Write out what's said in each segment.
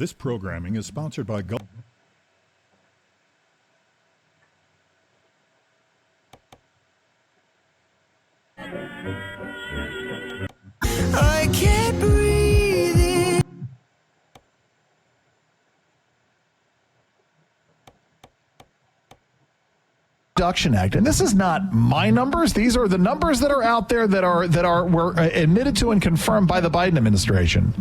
This programming is sponsored by Gulf. I can't breathe in. Reduction Act, and this is not my numbers. These are the numbers that are out there that were admitted to and confirmed by the Biden administration.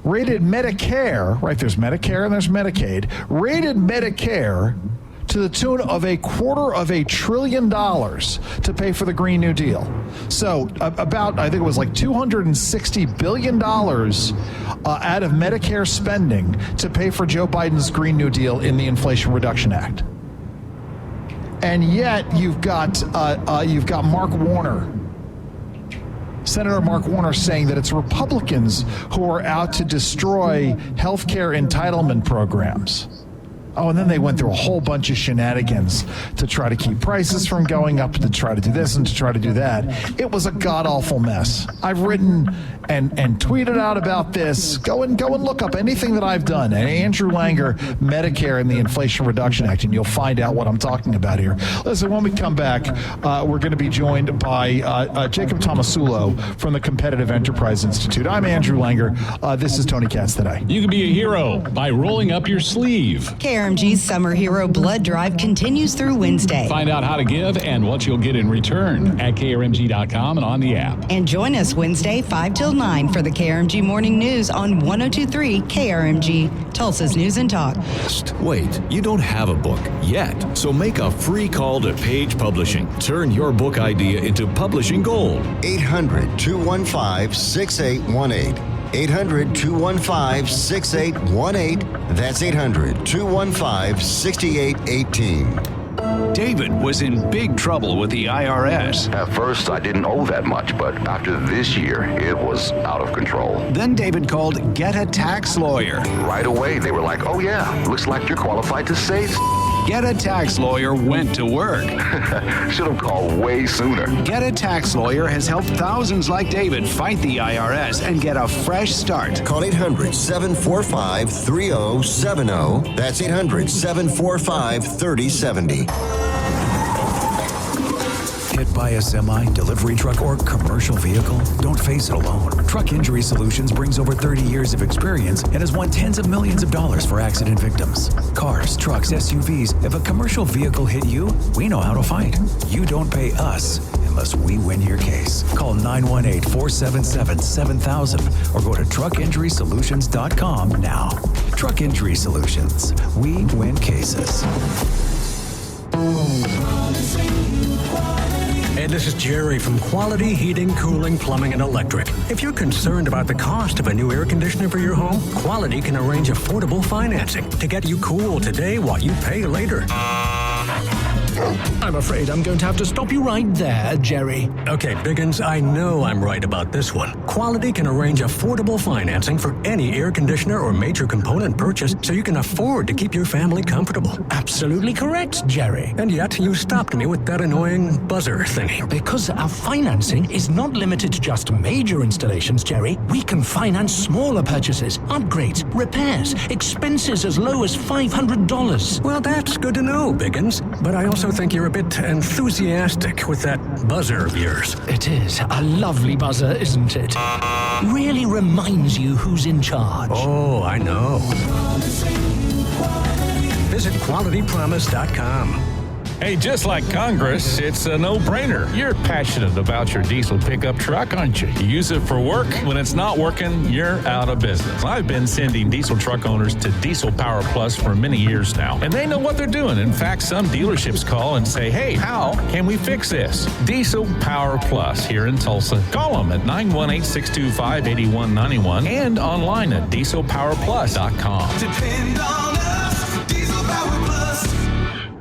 Rated Medicare, right? There's Medicare and there's Medicaid. Rated Medicare to the tune of $250 billion to pay for the Green New Deal. So about, I think it was like $260 billion out of Medicare spending to pay for Joe Biden's Green New Deal in the Inflation Reduction Act. And yet you've got Mark Warner, Senator Mark Warner, saying that it's Republicans who are out to destroy health care entitlement programs. Oh, and then they went through a whole bunch of shenanigans to try to keep prices from going up, to try to do this and to try to do that. It was a god-awful mess. I've written and tweeted out about this. Go and look up anything that I've done. And Andrew Langer, Medicare and the Inflation Reduction Act, and you'll find out what I'm talking about here. Listen, when we come back, we're going to be joined by Jacob Tomasulo from the Competitive Enterprise Institute. I'm Andrew Langer. This is Tony Katz Today. You can be a hero by rolling up your sleeve. KRMG's Summer Hero Blood Drive continues through Wednesday. Find out how to give and what you'll get in return at krmg.com and on the app. And join us Wednesday 5 till 9 for the KRMG Morning News on 102.3 KRMG, Tulsa's News and Talk. Wait, you don't have a book yet, so make a free call to Page Publishing. Turn your book idea into publishing gold. 800-215-6818. 800-215-6818. That's 800-215-6818. David was in big trouble with the IRS. At first, I didn't owe that much, but after this year, it was out of control. Then David called Get a Tax Lawyer. Right away, they were like, oh yeah, looks like you're qualified to save. Get a Tax Lawyer went to work. Should have called way sooner. Get a Tax Lawyer has helped thousands like David fight the IRS and get a fresh start. Call 800-745-3070. That's 800-745-3070. Hit by a semi, delivery truck, or commercial vehicle? Don't face it alone. Truck Injury Solutions brings over 30 years of experience and has won tens of millions of dollars for accident victims. Cars, trucks, SUVs. If a commercial vehicle hit you, we know how to fight. You don't pay us unless we win your case. Call 918-477-7000 or go to truckinjurysolutions.com now. Truck Injury Solutions. We win cases. Hey, this is Jerry from Quality Heating, Cooling, Plumbing, and Electric. If you're concerned about the cost of a new air conditioner for your home, Quality can arrange affordable financing to get you cool today while you pay later. I'm afraid I'm going to have to stop you right there, Jerry. Okay, Biggins, I know I'm right about this one. Quality can arrange affordable financing for any air conditioner or major component purchase so you can afford to keep your family comfortable. Absolutely correct, Jerry. And yet, you stopped me with that annoying buzzer thingy. Because our financing is not limited to just major installations, Jerry. We can finance smaller purchases, upgrades, repairs, expenses as low as $500. Well, that's good to know, Biggins. But I also think you're a bit enthusiastic with that buzzer of yours. It is a lovely buzzer, isn't it? Really reminds you who's in charge. Oh, I know. Visit qualitypromise.com. Hey, just like Congress, it's a no-brainer. You're passionate about your diesel pickup truck, aren't you? You use it for work. When it's not working, you're out of business. I've been sending diesel truck owners to Diesel Power Plus for many years now, and they know what they're doing. In fact, some dealerships call and say, hey, how can we fix this? Diesel Power Plus here in Tulsa. Call them at 918-625-8191 and online at dieselpowerplus.com. Depend on us, Diesel Power Plus.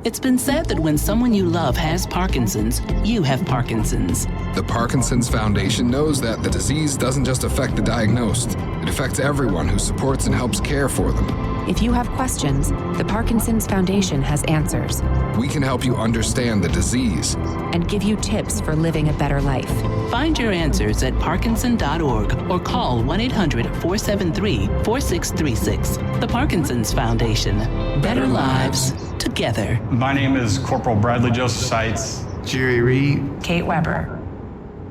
It's been said that when someone you love has Parkinson's, you have Parkinson's. The Parkinson's Foundation knows that the disease doesn't just affect the diagnosed. It affects everyone who supports and helps care for them. If you have questions, the Parkinson's Foundation has answers We can help you understand the disease and give you tips for living a better life. Find your answers at parkinson.org or call 1-800-473-4636. The Parkinson's Foundation. Better lives together. My name is Corporal Bradley Joseph Seitz. Jerry Reed. Kate Weber.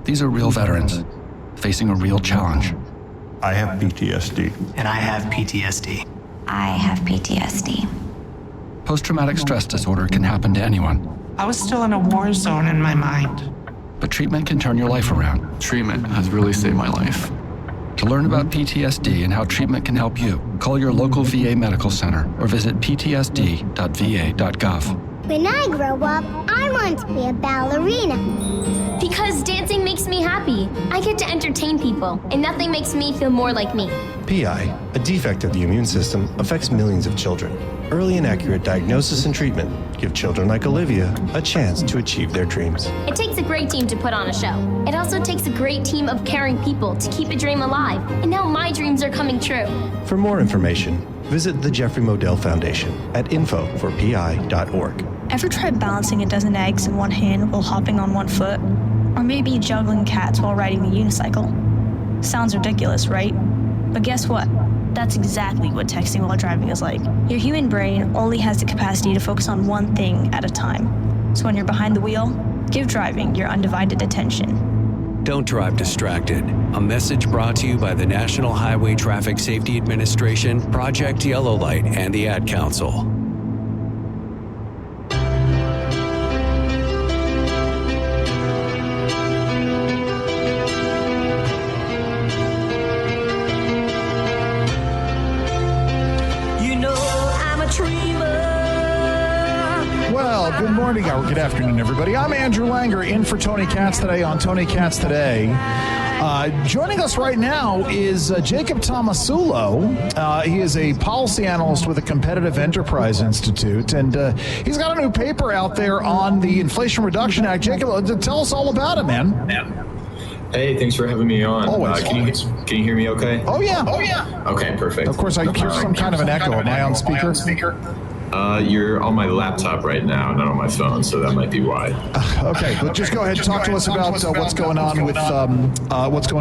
These are real veterans facing a real challenge. I have PTSD. And I have PTSD. I have PTSD. Post-traumatic stress disorder can happen to anyone. I was still in a war zone in my mind. But treatment can turn your life around. Treatment has really saved my life. To learn about PTSD and how treatment can help you, call your local VA medical center or visit ptsd.va.gov. When I grow up, I want to be a ballerina. Because dancing makes me happy. I get to entertain people, and nothing makes me feel more like me. PI, a defect of the immune system, affects millions of children. Early and accurate diagnosis and treatment give children like Olivia a chance to achieve their dreams. It takes a great team to put on a show. It also takes a great team of caring people to keep a dream alive. And now my dreams are coming true. For more information, visit the Jeffrey Modell Foundation at info4pi.org. Ever tried balancing a dozen eggs in one hand while hopping on one foot? Or maybe juggling cats while riding the unicycle? Sounds ridiculous, right? But guess what? That's exactly what texting while driving is like. Your human brain only has the capacity to focus on one thing at a time. So when you're behind the wheel, give driving your undivided attention. Don't drive distracted. A message brought to you by the National Highway Traffic Safety Administration, Project Yellow Light, and the Ad Council. Well, good morning or good afternoon, everybody. I'm Andrew Langer, in for Tony Katz today on Tony Katz Today. Joining us right now is Jacob Tomasulo. He is a policy analyst with the Competitive Enterprise Institute, and he's got a new paper out there on the Inflation Reduction Act. Jacob, tell us all about it, man. Hey, thanks for having me on. Always. Can you hear me okay? Oh, yeah. Okay, perfect. Of course, I hear some kind of an echo. Am I on speaker? You're on my laptop right now, not on my phone, so that might be why. Okay, but just go ahead and talk to us about what's going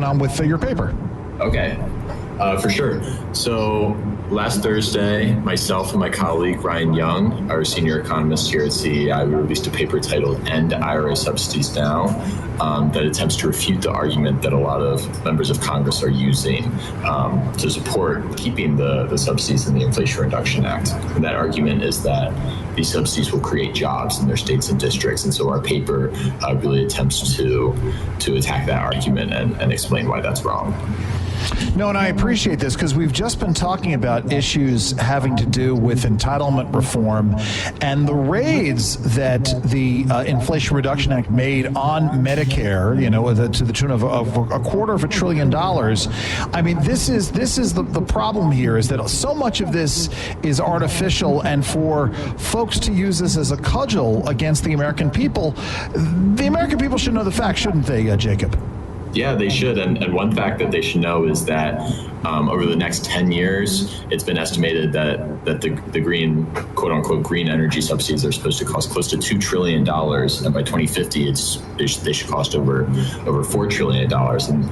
on with your paper. Okay, for sure. So last Thursday, myself and my colleague Ryan Young, our senior economist here at CEI, we released a paper titled "End IRA Subsidies Now," that attempts to refute the argument that a lot of members of Congress are using to support keeping the subsidies in the Inflation Reduction Act. And that argument is that these subsidies will create jobs in their states and districts. And so our paper really attempts to attack that argument and explain why that's wrong. No, and I appreciate this because we've just been talking about issues having to do with entitlement reform and the raids that the Inflation Reduction Act made on Medicare, to the tune of $250 billion. I mean, this is the problem here, is that so much of this is artificial, and for folks to use this as a cudgel against the American people should know the facts, shouldn't they, Jacob? Yeah, they should. And one fact that they should know is that over the next 10 years, it's been estimated that the green, quote unquote, green energy subsidies are supposed to cost close to $2 trillion. And by 2050, they should cost over $4 trillion. And,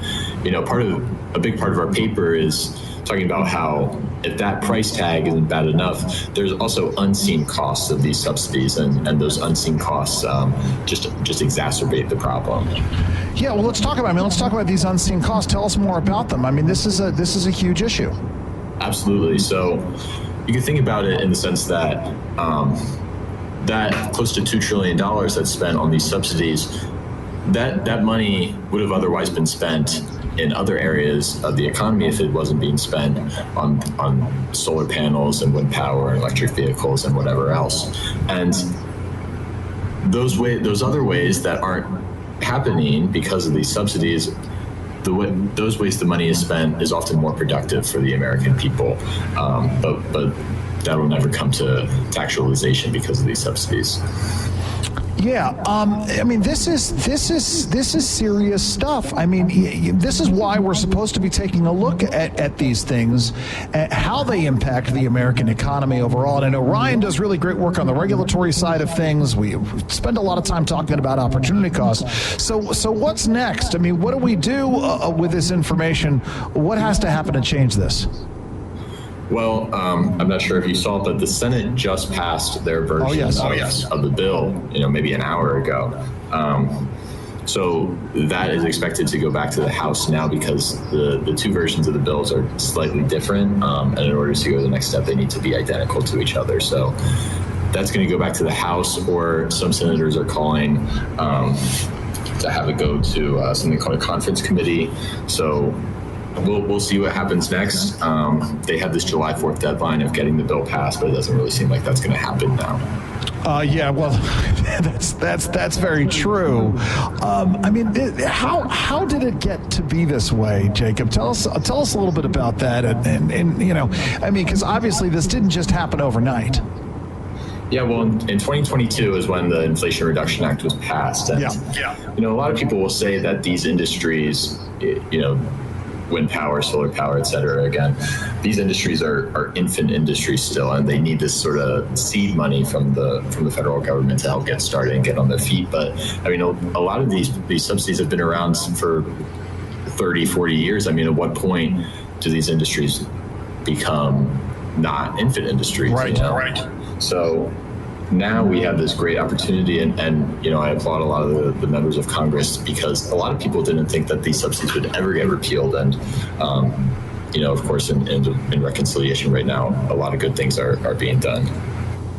a big part of our paper is talking about how if that price tag isn't bad enough, there's also unseen costs of these subsidies, and those unseen costs just exacerbate the problem. Yeah, well, let's talk about these unseen costs. Tell us more about them. I mean, this is a huge issue. Absolutely. So you can think about it in the sense that that close to $2 trillion that's spent on these subsidies, that money would have otherwise been spent in other areas of the economy if it wasn't being spent on solar panels and wind power and electric vehicles and whatever else. And those other ways that aren't happening because of these subsidies, those ways the money is spent is often more productive for the American people, but that will never come to actualization because of these subsidies. Yeah, I mean, this is serious stuff. I mean, this is why we're supposed to be taking a look at these things, at how they impact the American economy overall. And I know Ryan does really great work on the regulatory side of things. We spend a lot of time talking about opportunity costs. So what's next? I mean, what do we do with this information? What has to happen to change this? Well, I'm not sure if you saw, but the Senate just passed their version of the bill, maybe an hour ago. So that is expected to go back to the House now because the two versions of the bills are slightly different. And in order to go to the next step, they need to be identical to each other. So that's going to go back to the House, or some senators are calling to have it go to something called a conference committee. So we'll see what happens next. They have this July 4th deadline of getting the bill passed, but it doesn't really seem like that's going to happen now. Yeah, well, that's very true. I mean, how did it get to be this way, Jacob? Tell us a little bit about that, and I mean, because obviously this didn't just happen overnight. Yeah, well, in 2022 is when the Inflation Reduction Act was passed, and a lot of people will say that these industries, wind power, solar power, et cetera. Again, these industries are infant industries still, and they need this sort of seed money from the federal government to help get started and get on their feet. But I mean, a lot of these subsidies have been around for 30, 40 years. I mean, at what point do these industries become not infant industries? Right. So now we have this great opportunity, and I applaud a lot of the members of Congress, because a lot of people didn't think that these subsidies would ever get repealed. And, of course, in reconciliation right now, a lot of good things are being done.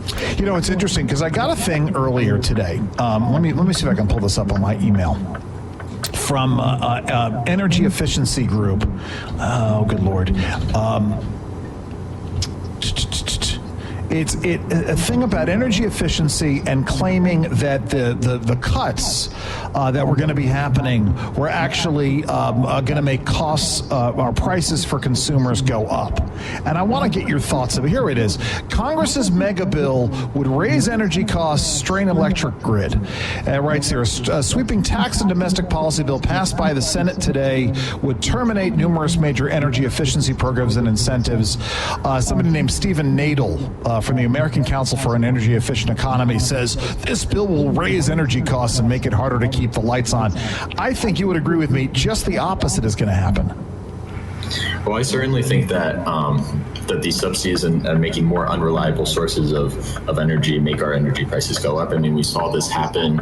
It's interesting because I got a thing earlier today. Let me see if I can pull this up on my email. From Energy Efficiency Group. Oh, good Lord. It's a thing about energy efficiency and claiming that the cuts that were going to be happening were actually going to make costs, our prices for consumers go up. And I want to get your thoughts of it. Here it is. Congress's mega bill would raise energy costs, strain electric grid. It writes here, a sweeping tax and domestic policy bill passed by the Senate today would terminate numerous major energy efficiency programs and incentives. Somebody named Stephen Nadel from the American Council for an Energy Efficient Economy says this bill will raise energy costs and make it harder to keep the lights on. I think you would agree with me. Just the opposite is going to happen. Well, I certainly think that that these subsidies and making more unreliable sources of energy make our energy prices go up. I mean, we saw this happen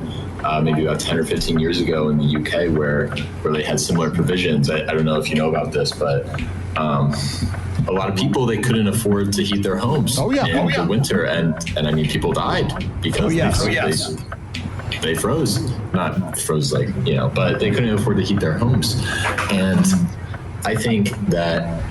maybe about 10 or 15 years ago in the UK where they had similar provisions. I don't know if you know about this, but a lot of people, they couldn't afford to heat their homes in the winter. And I mean, people died because they froze. Not froze but they couldn't afford to heat their homes. And I think that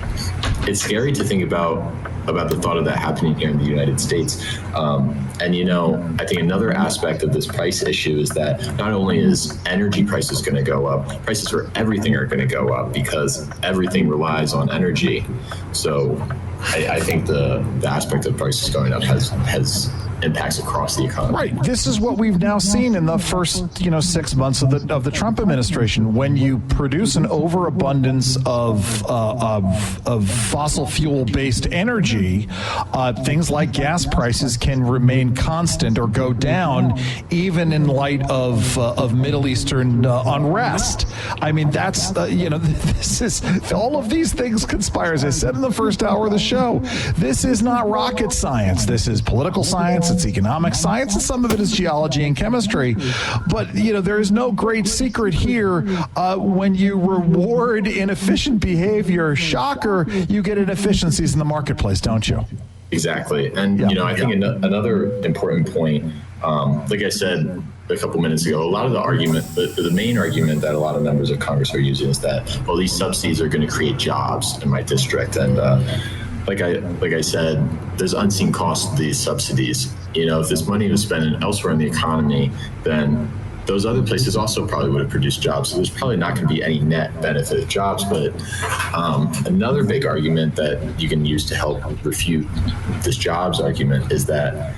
it's scary to think about the thought of that happening here in the United States. I think another aspect of this price issue is that not only is energy prices going to go up, prices for everything are going to go up because everything relies on energy. So I think the aspect of prices going up has impacts across the economy. Right. This is what we've now seen in the first, 6 months of the Trump administration. When you produce an overabundance of fossil fuel based energy, things like gas prices can remain constant or go down, even in light of Middle Eastern unrest. I mean, that's this is all of these things conspire. As I said in the first hour of the show, this is not rocket science. This is political science. It's economic science, and some of it is geology and chemistry. But, there is no great secret here. When you reward inefficient behavior, shocker, you get inefficiencies in the marketplace, don't you? Exactly. And, I think another important point, like I said a couple minutes ago, a lot of the argument, the main argument that a lot of members of Congress are using is that, well, these subsidies are going to create jobs in my district. And like I said, there's unseen costs to these subsidies. If this money was spent elsewhere in the economy, then those other places also probably would have produced jobs. So there's probably not going to be any net benefit of jobs. But another big argument that you can use to help refute this jobs argument is that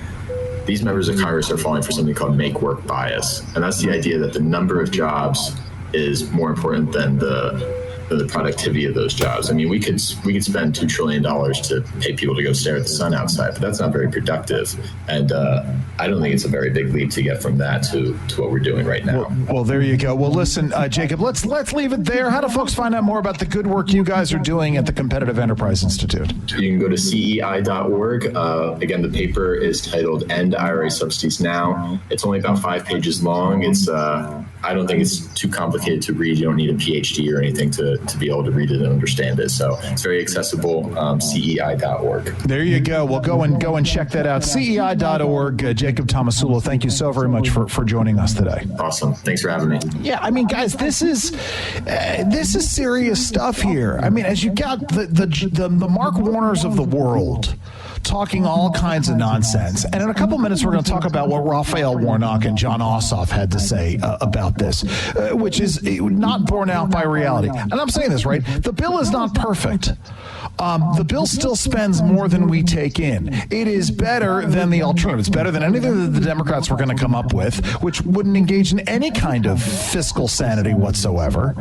these members of Congress are falling for something called make work bias. And that's the idea that the number of jobs is more important than the productivity of those jobs. I mean, we could spend $2 trillion to pay people to go stare at the sun outside, but that's not very productive. And I don't think it's a very big leap to get from that to what we're doing right now. Well, there you go. Well, listen, Jacob, let's leave it there. How do folks find out more about the good work you guys are doing at the Competitive Enterprise Institute? You can go to CEI.org. Again, the paper is titled End IRA Subsidies Now. It's only about 5 pages long. It's I don't think it's too complicated to read. You don't need a PhD or anything to be able to read it and understand it. So it's very accessible. CEI.org. There you go. Well, go and check that out. CEI.org. Jacob Tomasulo, thank you so very much for joining us today. Awesome. Thanks for having me. Yeah, I mean, guys, this is serious stuff here. I mean, as you got the Mark Warners of the world talking all kinds of nonsense. And in a couple minutes, we're going to talk about what Raphael Warnock and John Ossoff had to say about this, which is not borne out by reality. And I'm saying this, right? The bill is not perfect. The bill still spends more than we take in. It is better than the alternative. It's better than anything that the Democrats were going to come up with, which wouldn't engage in any kind of fiscal sanity whatsoever.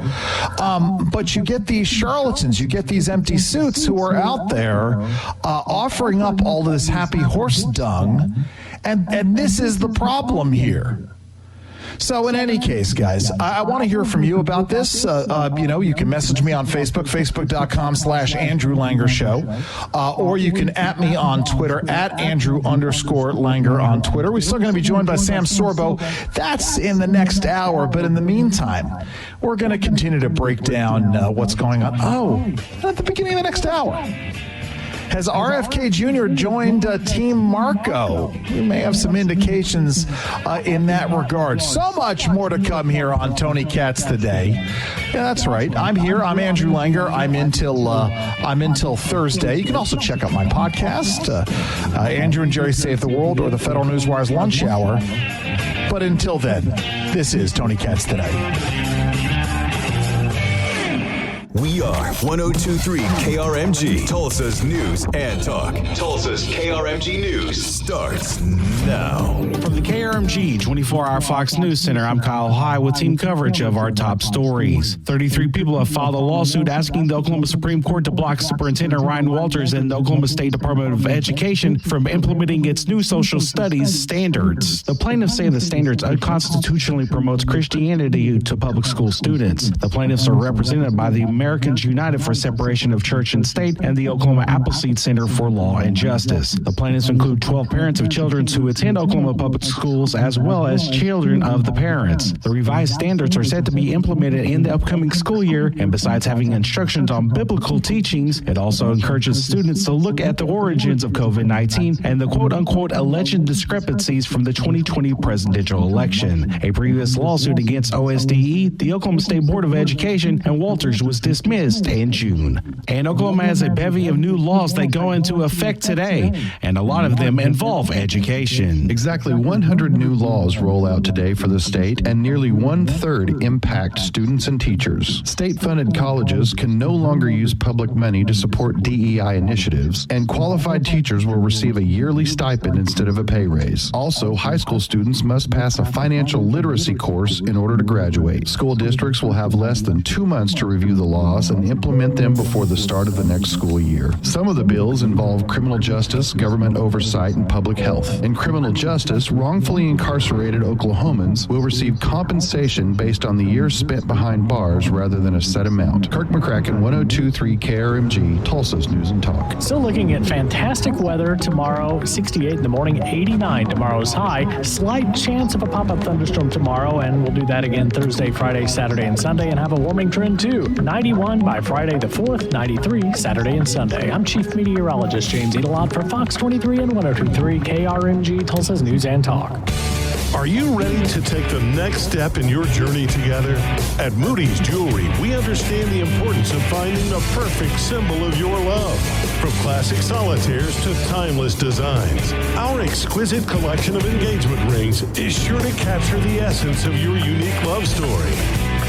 But you get these charlatans, you get these empty suits who are out there offering up all this happy horse dung, and this is the problem here. So in any case, guys, I want to hear from you about this. You can message me on Facebook, facebook.com/Andrew Langer Show, or you can @ me on Twitter, @Andrew_Langer on Twitter. We're still going to be joined by Sam Sorbo. That's in the next hour, but in the meantime, we're going to continue to break down what's going on. Oh, at the beginning of the next hour. Has RFK Jr. joined Team Marco? We may have some indications in that regard. So much more to come here on Tony Katz Today. Yeah, that's right. I'm here. I'm Andrew Langer. I'm until Thursday. You can also check out my podcast, Andrew and Jerry Save the World, or the Federal Newswire's Lunch Hour. But until then, this is Tony Katz Today. We are 102.3 KRMG, Tulsa's News and Talk. Tulsa's KRMG News starts now. From the KRMG 24-hour Fox News Center, I'm Kyle High with team coverage of our top stories. 33 people have filed a lawsuit asking the Oklahoma Supreme Court to block Superintendent Ryan Walters and the Oklahoma State Department of Education from implementing its new social studies standards. The plaintiffs say the standards unconstitutionally promotes Christianity to public school students. The plaintiffs are represented by the Americans United for Separation of Church and State and the Oklahoma Appleseed Center for Law and Justice. The plaintiffs include 12 parents of children who attend Oklahoma public schools, as well as children of the parents. The revised standards are set to be implemented in the upcoming school year, and besides having instructions on biblical teachings, it also encourages students to look at the origins of COVID-19 and the quote-unquote alleged discrepancies from the 2020 presidential election. A previous lawsuit against OSDE, the Oklahoma State Board of Education, and Walters was dismissed in June. And Oklahoma has a bevy of new laws that go into effect today, and a lot of them involve education. Exactly 100 new laws roll out today for the state, and nearly 1/3 impact students and teachers. State-funded colleges can no longer use public money to support DEI initiatives, and qualified teachers will receive a yearly stipend instead of a pay raise. Also, high school students must pass a financial literacy course in order to graduate. School districts will have less than 2 months to review the laws and implement them before the start of the next school year. Some of the bills involve criminal justice, government oversight, and public health. In criminal justice, wrongfully incarcerated Oklahomans will receive compensation based on the years spent behind bars rather than a set amount. Kirk McCracken, 102.3 KRMG, Tulsa's News and Talk. Still looking at fantastic weather tomorrow, 68 in the morning, 89 tomorrow's high. Slight chance of a pop-up thunderstorm tomorrow, and we'll do that again Thursday, Friday, Saturday, and Sunday, and have a warming trend too. 91 by Friday the 4th, 93 Saturday and Sunday. I'm Chief Meteorologist James Edelot for Fox 23 and 102.3 KRMG, Tulsa's News and Talk. Are you ready to take the next step in your journey together? At Moody's Jewelry, we understand the importance of finding the perfect symbol of your love. From classic solitaires to timeless designs, our exquisite collection of engagement rings is sure to capture the essence of your unique love story.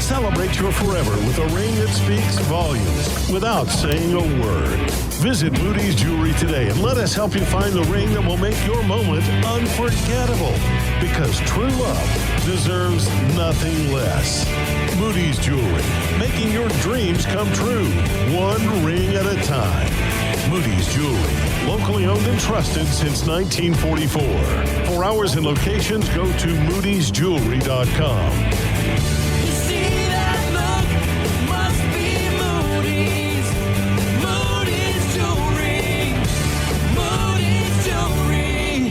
Celebrate your forever with a ring that speaks volumes without saying a word. Visit Moody's Jewelry today and let us help you find the ring that will make your moment unforgettable. Because true love deserves nothing less. Moody's Jewelry, making your dreams come true, one ring at a time. Moody's Jewelry, locally owned and trusted since 1944. For hours and locations, go to moodysjewelry.com.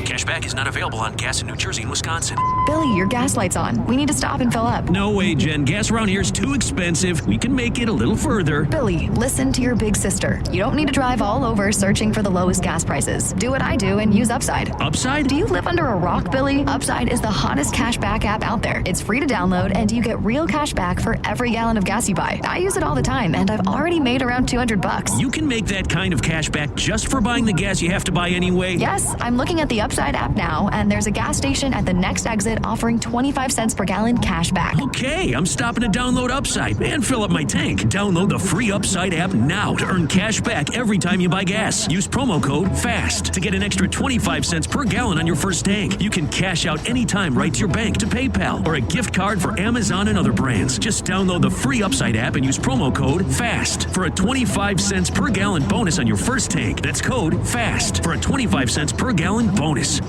Cashback is not available on gas in New Jersey and Wisconsin. Billy, your gas light's on. We need to stop and fill up. No way, Jen. Gas around here is too expensive. We can make it a little further. Billy, listen to your big sister. You don't need to drive all over searching for the lowest gas prices. Do what I do and use Upside. Upside? Do you live under a rock, Billy? Upside is the hottest cashback app out there. It's free to download, and you get real cash back for every gallon of gas you buy. I use it all the time, and I've already made around $200. You can make that kind of cash back just for buying the gas you have to buy anyway? Yes, I'm looking at the Upside app now, and there's a gas station at the next exit offering 25 cents per gallon cash back. Okay, I'm stopping to download Upside and fill up my tank. Download the free Upside app now to earn cash back every time you buy gas. Use promo code FAST to get an extra 25 cents per gallon on your first tank. You can cash out anytime right to your bank, to PayPal, or a gift card for Amazon and other brands. Just download the free Upside app and use promo code FAST for a 25 cents per gallon bonus on your first tank. That's code FAST for a 25 cents per gallon bonus.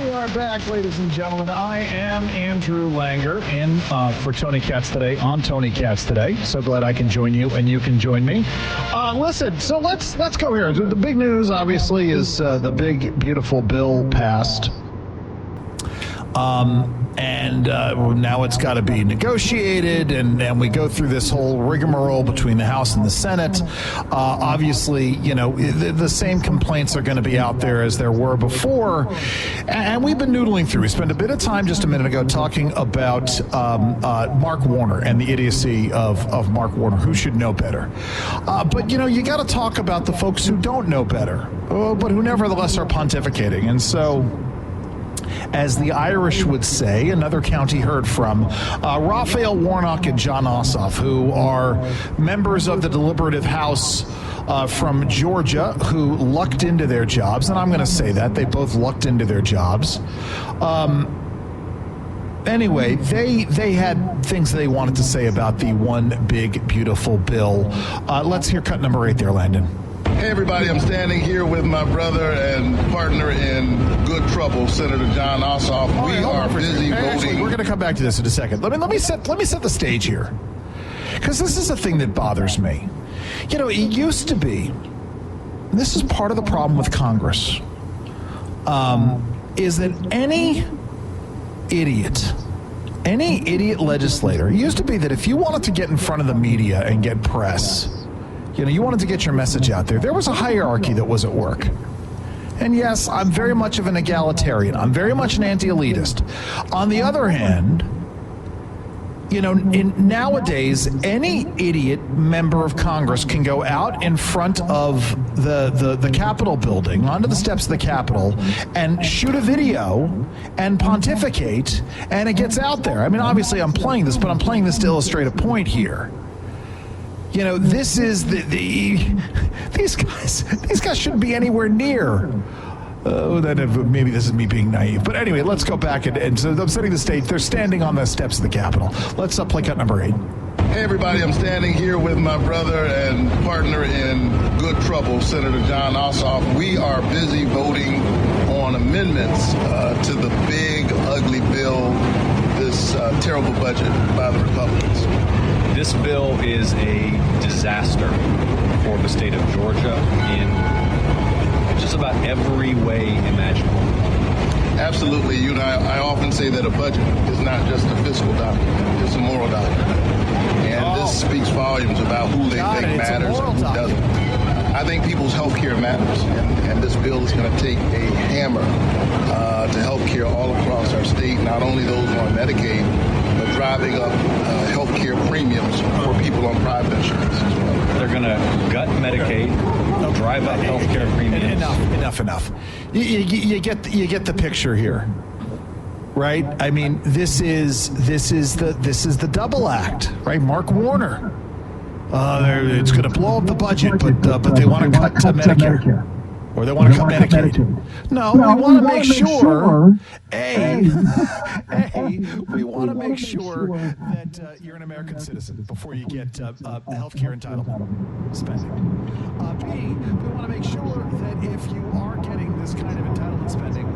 We are back, ladies and gentlemen. I am Andrew Langer in for Tony Katz Today on Tony Katz Today. So glad I can join you and you can join me. Listen, so let's go here. The big news, obviously, is the big, beautiful bill passed. And now it's got to be negotiated, and we go through this whole rigmarole between the House and the Senate. Obviously, you know, the same complaints are going to be out there as there were before, and we've been noodling through. We spent a bit of time just a minute ago talking about Mark Warner and the idiocy of Mark Warner, who should know better. But, you know, you got to talk about the folks who don't know better, but who nevertheless are pontificating. And so, as the Irish would say, another county heard from Raphael Warnock and Jon Ossoff, who are members of the deliberative House from Georgia, who lucked into their jobs. And I'm going to say that. They both lucked into their jobs. Anyway, they had things they wanted to say about the one big, beautiful bill. Let's hear cut number 8 there, Landon. Hey everybody, I'm standing here with my brother and partner in good trouble, Senator Jon Ossoff. We are busy voting. Actually, we're going to come back to this in a second. Let me set the stage here, because this is a thing that bothers me. You know, it used to be, this is part of the problem with Congress, is that any idiot legislator, it used to be that if you wanted to get in front of the media and get press, you know, you wanted to get your message out there, there was a hierarchy that was at work. And yes, I'm very much of an egalitarian. I'm very much an anti-elitist. On the other hand, you know, nowadays, any idiot member of Congress can go out in front of the Capitol building, onto the steps of the Capitol, and shoot a video and pontificate, and it gets out there. I mean, obviously I'm playing this, but I'm playing this to illustrate a point here. You know, this is these guys shouldn't be anywhere near. Maybe this is me being naive. But anyway, let's go back and so I'm setting the stage. They're standing on the steps of the Capitol. Let's play cut number 8. Hey everybody, I'm standing here with my brother and partner in good trouble, Senator Jon Ossoff. We are busy voting on amendments to the big, ugly bill, this terrible budget by the Republicans. This bill is a disaster for the state of Georgia in just about every way imaginable. Absolutely. You know, I often say that a budget is not just a fiscal document, it's a moral document. And this speaks volumes about who they think matters and who doesn't. I think people's health care matters, and this bill is going to take a hammer to health care all across our state, not only those on Medicaid, but driving up health care premiums for people on private insurance as well. They're going to gut Medicaid, drive up healthcare premiums. Enough. You get the picture here, right? I mean, this is the double act, right? Mark Warner. It's going to blow up the budget, but they want to cut Medicare. Or they want to cut Medicaid. No, we want to make sure, we want to make sure that you're an American citizen before you get healthcare entitlement spending. B, we want to make sure that if you are getting this kind of entitlement spending,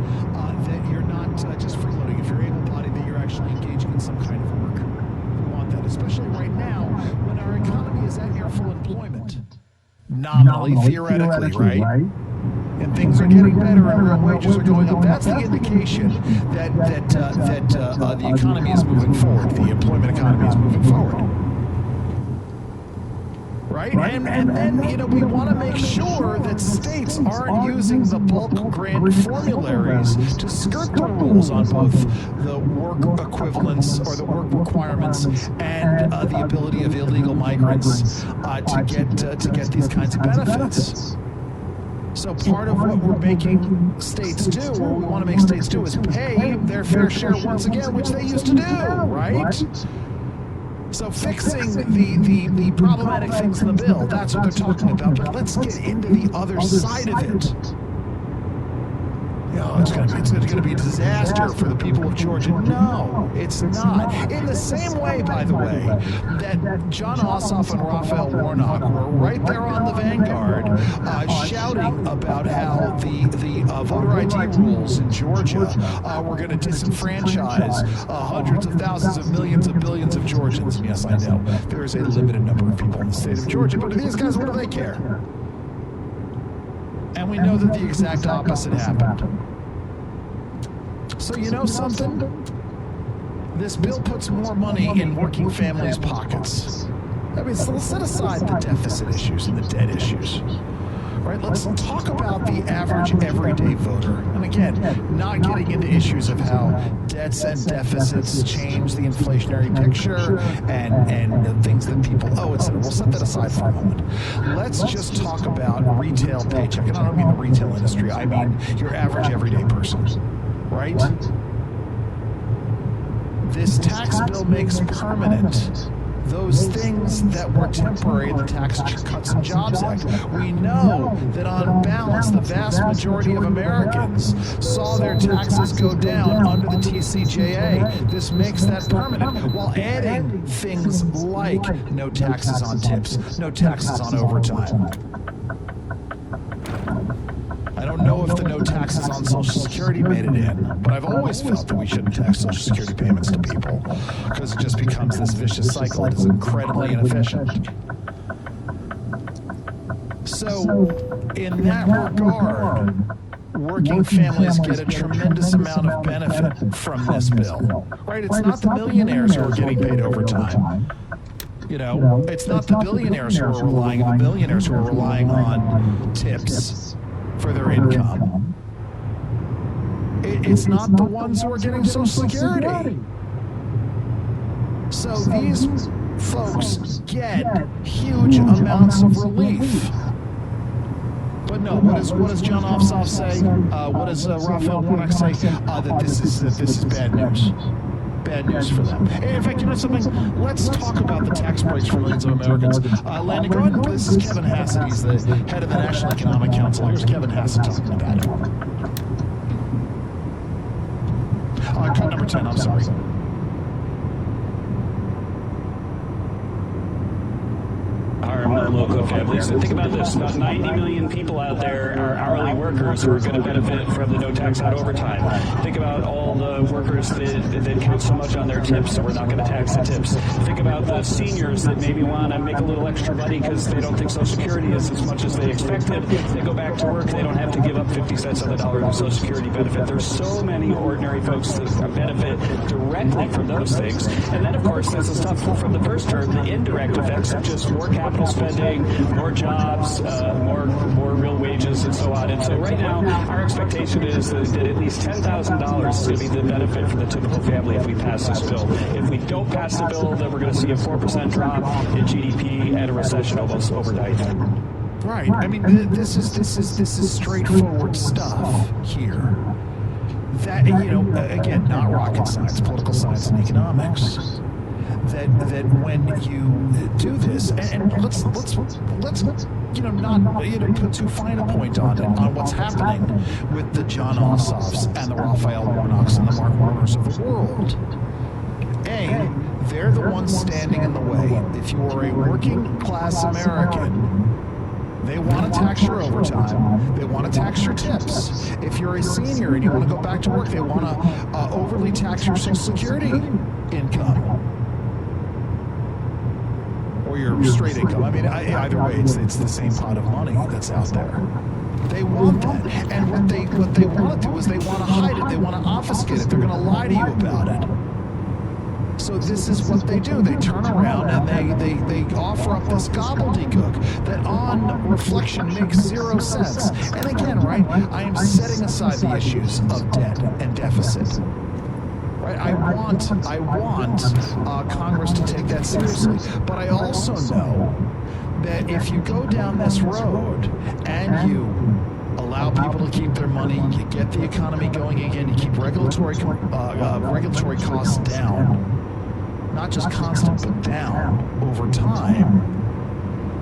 that you're not just freeloading. If you're able-bodied, that you're actually engaging in some kind of work. We want that, especially right now when our economy is at near full employment. Nominally, theoretically, right? And things are getting better and real wages are going up. That's the indication that the economy is moving forward. The employment economy is moving forward. Right? And then, we want to make sure that states aren't using the bulk grant formularies to skirt the rules on both the work equivalence or the work requirements and the ability of illegal migrants to get these kinds of benefits. So part of what we're making states do, or we want to make states do, is pay their fair share once again, which they used to do, right? So fixing the problematic things in the bill, that's what they're talking about. But let's get into the other side of it. It's going to be a disaster for the people of Georgia. No, it's not. In the same way, by the way, that John Ossoff and Raphael Warnock were right there on the vanguard, shouting about how the voter ID rules in Georgia were going to disenfranchise hundreds of thousands of millions of billions of Georgians. And yes, I know there is a limited number of people in the state of Georgia, but these guys, what do they care? And we know that the exact opposite happened. So you know something? This bill puts more money in working families' pockets. I mean, so let's set aside the deficit issues and the debt issues. Right? Let's talk about the average everyday voter. And again, not getting into issues of how debts and deficits change the inflationary picture and the things that people owe, etc. We'll set that aside for a moment. Let's just talk about retail paycheck. And I don't mean the retail industry. I mean your average everyday person. Right? This tax bill makes permanent those things that were temporary in the Tax Cuts and Jobs Act. We know that on balance, the vast majority of Americans saw their taxes go down under the TCJA. This makes that permanent, while adding things like no taxes on tips, no taxes on overtime. I don't know if the no taxes on Social Security made it in, but I've always felt that we shouldn't tax Social Security payments to people because it just becomes this vicious cycle. It is incredibly inefficient. So, in that regard, working families get a tremendous amount of benefit from this bill. Right? It's not the millionaires who are getting paid overtime. It's not the billionaires who are relying on the millionaires who are relying on tips for their income. It's not the ones who are getting Social Security. So these folks get huge amounts of relief. But no, what does John Ossoff say? What does Raphael Warnock say? That this is bad news. Bad news for them. In fact, you know something? Let's talk about the tax breaks for millions of Americans. Landon, go ahead and this is Kevin Hassett. He's the head of the National Economic Council. Here's Kevin Hassett talking about it. Cut number 10, I'm sorry. Our local families. And think about this, about 90 million people out there are hourly workers who are going to benefit from the no tax on overtime. Think about all the workers that count so much on their tips, so we're not going to tax the tips. Think about the seniors that maybe want to make a little extra money because they don't think Social Security is as much as they expected. They go back to work, they don't have to give up 50 cents on the dollar of Social Security benefit. There's so many ordinary folks that benefit directly from those things. And then, of course, there's the stuff from the first term, the indirect effects of just more capital spending spending, more jobs, more real wages, and so on. And so right now, our expectation is that at least $10,000 is going to be the benefit for the typical family if we pass this bill. If we don't pass the bill, then we're going to see a 4% drop in GDP and a recession almost overnight. Right. I mean, this is straightforward stuff here. That, again, not rocket science, political science and economics. That when you do this, and let's not put too fine a point on it, on what's happening with the John Ossoffs and the Raphael Warnocks and the Mark Warners of the world. They're the ones standing in the way. If you are a working class American, they want to tax your overtime. They want to tax your tips. If you're a senior and you want to go back to work, they want to overly tax your Social Security income or your straight income. I mean, either way, it's the same pot of money that's out there. They want that, and what they want to do is they want to hide it. They want to obfuscate it. They're going to lie to you about it. So this is what they do. They turn around and they offer up this gobbledygook that on reflection makes zero sense. And again, right, I am setting aside the issues of debt and deficit. Right, I want Congress to take that seriously. But I also know that if you go down this road and you allow people to keep their money, you get the economy going again, you keep regulatory costs down, not just constant, but down over time,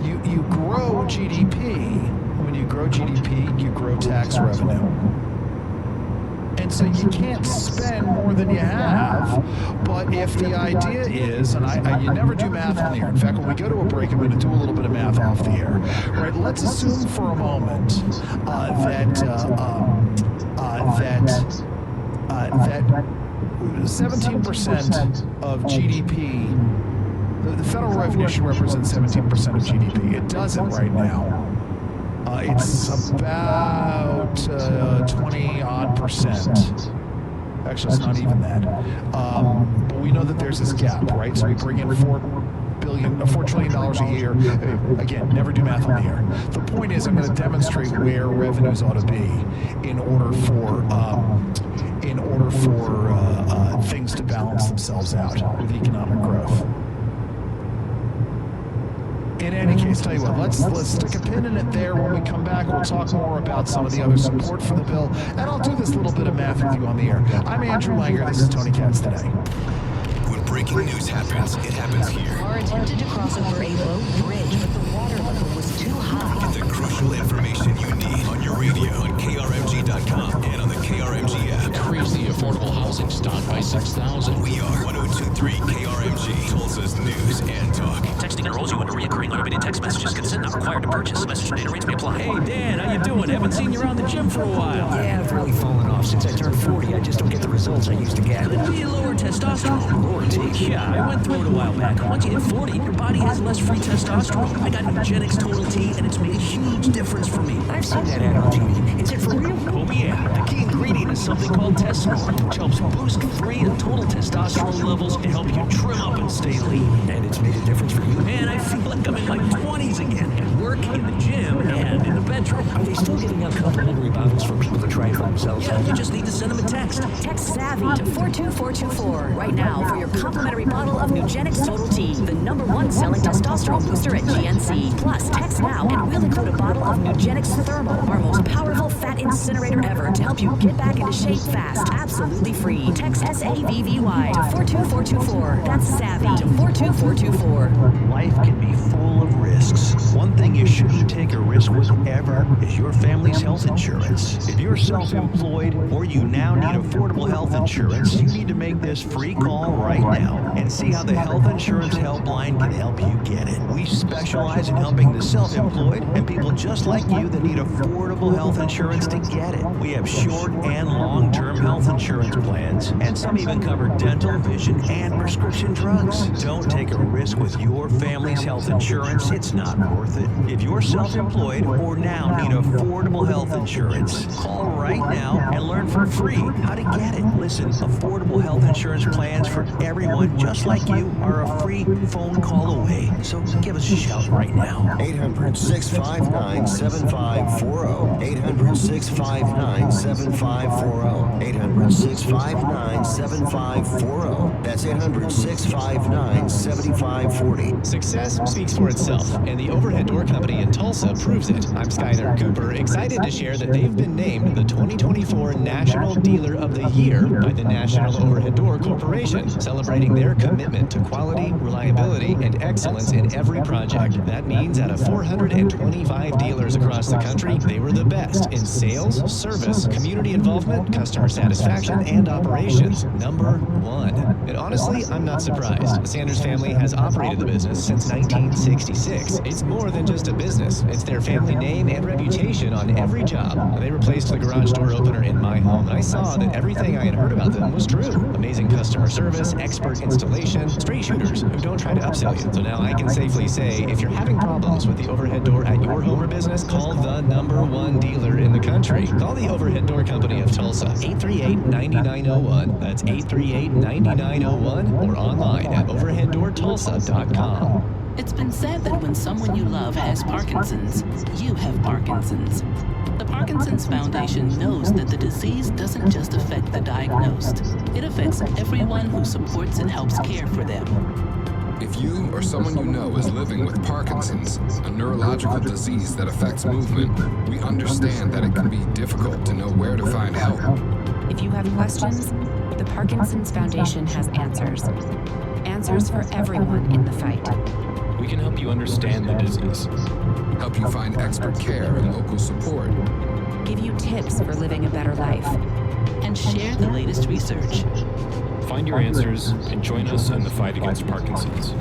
you grow GDP. When you grow GDP, you grow tax revenue. And so you can't spend more than you have, but if the idea is, and you never do math on the air. In fact, when we go to a break, I'm going to do a little bit of math off the air. Right? Let's assume for a moment that 17% of GDP, the federal revenue should represent 17% of GDP. It doesn't right now. It's about 20-odd%. Actually, it's not even that. But we know that there's this gap, right? So we bring in $4 trillion a year. Again, never do math on the air. The point is, I'm going to demonstrate where revenues ought to be in order for things to balance themselves out with economic growth. In any case, tell you what, let's stick a pin in it there. When we come back, we'll talk more about some of the other support for the bill, and I'll do this little bit of math with you on the air. I'm Andrew Langer. This is Tony Katz Today. When breaking news happens, it happens here. Car attempted to cross over a low bridge, but the water level was too high. Get the crucial information you need on your radio, on KRMG.com, and on the KRMG app. Increase the affordable housing stock by 6,000. We are 102.3 KRMG, Tulsa's news and talk. Texting enrolls you into recurring automated text messages. Consent not required to purchase. Message and data rates may apply. Hey, Dan, how you doing? Haven't seen you around the gym for a while. Yeah, I've really fallen off since I turned 40. I just don't get the results I used to get. Could be lower testosterone. Lower T. Yeah, I went through it a while back. Once you hit 40, your body has less free testosterone. I got Nugenix Total T, and it's made a huge difference for me. I've seen that ad on TV. Is it for real? Oh, yeah. The key ingredient is something called testosterone, which helps boost free and total testosterone levels and help you trim up and stay lean. And it's made a difference for you? Man, I feel like I'm in my 20s again. At work, in the gym, and in the bedroom. Are they still giving out complimentary bottles for people to try it for themselves? Yeah, you just need to send them a text. Text SAVVY to 42424 right now for your complimentary bottle of Nugenix Total T, the #1 selling testosterone booster at GNC. Plus, text now and we'll include a bottle of Nugenix Thermal, our most powerful fat incinerator ever to help you get back into shape fast. Absolutely free. Text SAVVY to 42424. That's SAVVY to 42424. Life can be full of risks. One thing you shouldn't take a risk with ever is your family's health insurance. If you're self-employed or you now need affordable health insurance, you need to make this free call right now and see how the Health Insurance Helpline can help you get it. We specialize in helping the self-employed and people just like you that need affordable health insurance to get it. We have short and long-term health insurance plans, and some even cover dental, vision, and prescription drugs. Don't take a risk with your family's health insurance. It's not worth it. If you're self-employed or now need affordable health insurance, call right now and and learn for free how to get it. Listen, affordable health insurance plans for everyone just like you are a free phone call away. So give us a shout right now. 800-659-7540. 800-659-7540. 800-659-7540. That's 800-659-7540. Success speaks for itself, and the Overhead Door Company in Tulsa proves it. I'm Skyler Cooper, excited to share that they've been named the 2024 National Dealer of the Year by the National Overhead Door Corporation, celebrating their commitment to quality, reliability, and excellence in every project. That means out of 425 dealers across the country, they were the best in sales, service, community involvement, customer satisfaction, and operations. Number one. And honestly, I'm not surprised. The Sanders family has operated the business since 1966. It's more than just a business. It's their family name and reputation on every job. They replaced the garage door opener in my home, and I saw that everything I had heard about them was true. Amazing customer service, expert installation, straight shooters who don't try to upsell you. So now I can safely say, if you're having problems with the overhead door at your home or business, call the #1 dealer in the country. Call the Overhead Door Company of Tulsa, 838-9901. That's 838-9901, or online at overheaddoortulsa.com. It's been said that when someone you love has Parkinson's, you have Parkinson's. The Parkinson's Foundation knows that the disease doesn't just affect the diagnosed. It affects everyone who supports and helps care for them. If you or someone you know is living with Parkinson's, a neurological disease that affects movement, we understand that it can be difficult to know where to find help. If you have questions, the Parkinson's Foundation has answers. Answers for everyone in the fight. We can help you understand the disease, help you find expert care and local support, give you tips for living a better life, and share the latest research. Find your answers and join us in the fight against Parkinson's.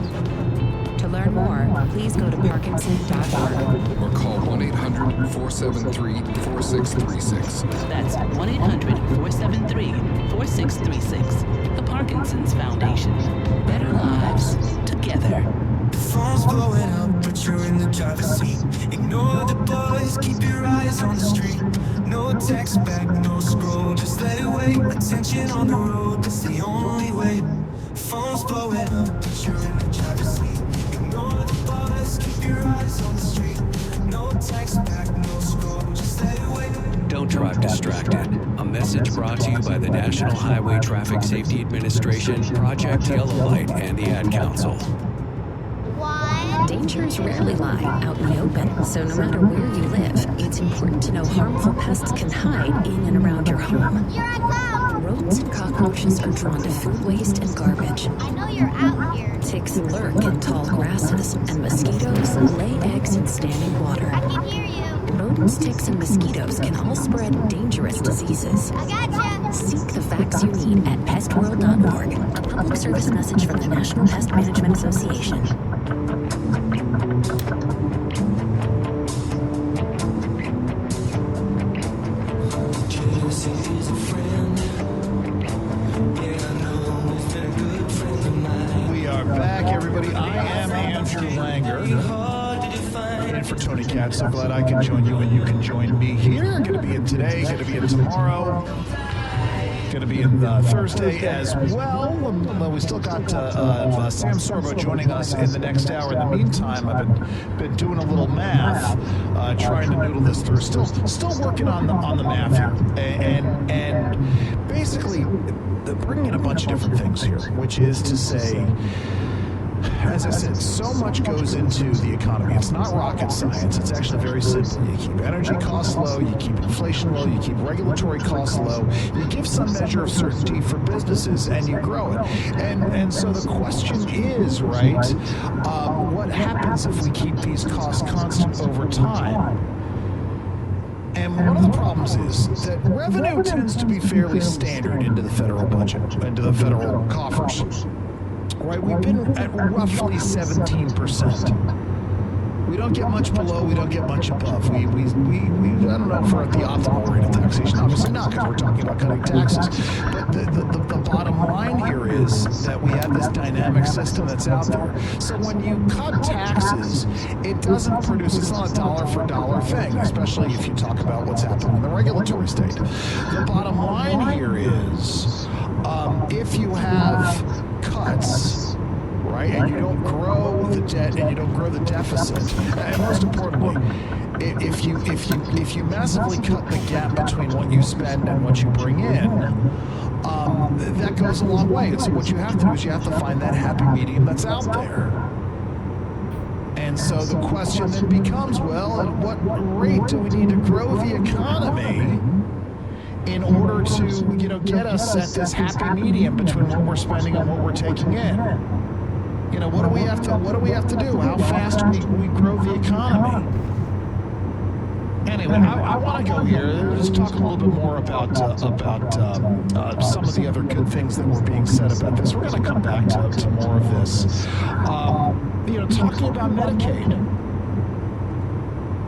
To learn more, please go to parkinson.org or call 1-800-473-4636. That's 1-800-473-4636. The Parkinson's Foundation. Better lives together. The phone's blowing up, but you're in the driver's seat. Ignore the buzz, keep your eyes on the street. No text back, no scroll, just let it wait. Attention on the road, that's the only way. Phone's blowing up, but you're in the driver's seat. Ignore the buzz, keep your eyes on the street. No text back, no scroll, just let it wait. Don't drive distracted. A message brought to you by the National Highway Traffic Safety Administration, Project Yellow Light, and the Ad Council. Dangers rarely lie out in the open, so no matter where you live, it's important to know harmful pests can hide in and around your home. Rodents and cockroaches are drawn to food waste and garbage. I know you're out here. Ticks lurk in tall grasses, and mosquitoes lay eggs in standing water. I can hear you. Rodents, ticks, and mosquitoes can all spread dangerous diseases. I gotcha. Seek the facts you need at pestworld.org, a public service message from the National Pest Management Association. We are back, everybody. I am Andrew Langer. And for Tony Katz, so glad I can join you and you can join me here. Going to be in today, going to be in tomorrow. Going to be in Thursday as well. Well, we still got Sam Sorbo joining us in the next hour. In the meantime, I've been doing a little math, trying to noodle this through. Still working on the math here, and basically bringing in a bunch of different things here, which is to say, as I said, so much goes into the economy. It's not rocket science. It's actually very simple. You keep energy costs low, you keep inflation low, you keep regulatory costs low, you give some measure of certainty for businesses, and you grow it. And so the question is, right, what happens if we keep these costs constant over time? And one of the problems is that revenue tends to be fairly standard into the federal budget, into the federal coffers. Right, we've been at roughly 17%. We don't get much below, we don't get much above. We I don't know if we're at the optimal rate of taxation. Obviously not, because we're talking about cutting taxes. But the bottom line here is that we have this dynamic system that's out there. So when you cut taxes, it doesn't produce, it's not a dollar for dollar thing, especially if you talk about what's happening in the regulatory state. The bottom line here is, if you have cuts, right, and you don't grow the debt and you don't grow the deficit, and most importantly, if you massively cut the gap between what you spend and what you bring in, that goes a long way. And so what you have to do is you have to find that happy medium that's out there. And so the question then becomes, well, at what rate do we need to grow the economy in order to, get us at this happy medium between what we're spending and what we're taking in? What do we have to do? How fast we grow the economy? Anyway, I want to go here. Let's talk a little bit more about some of the other good things that were being said about this. We're going to come back to more of this. Talking about Medicaid.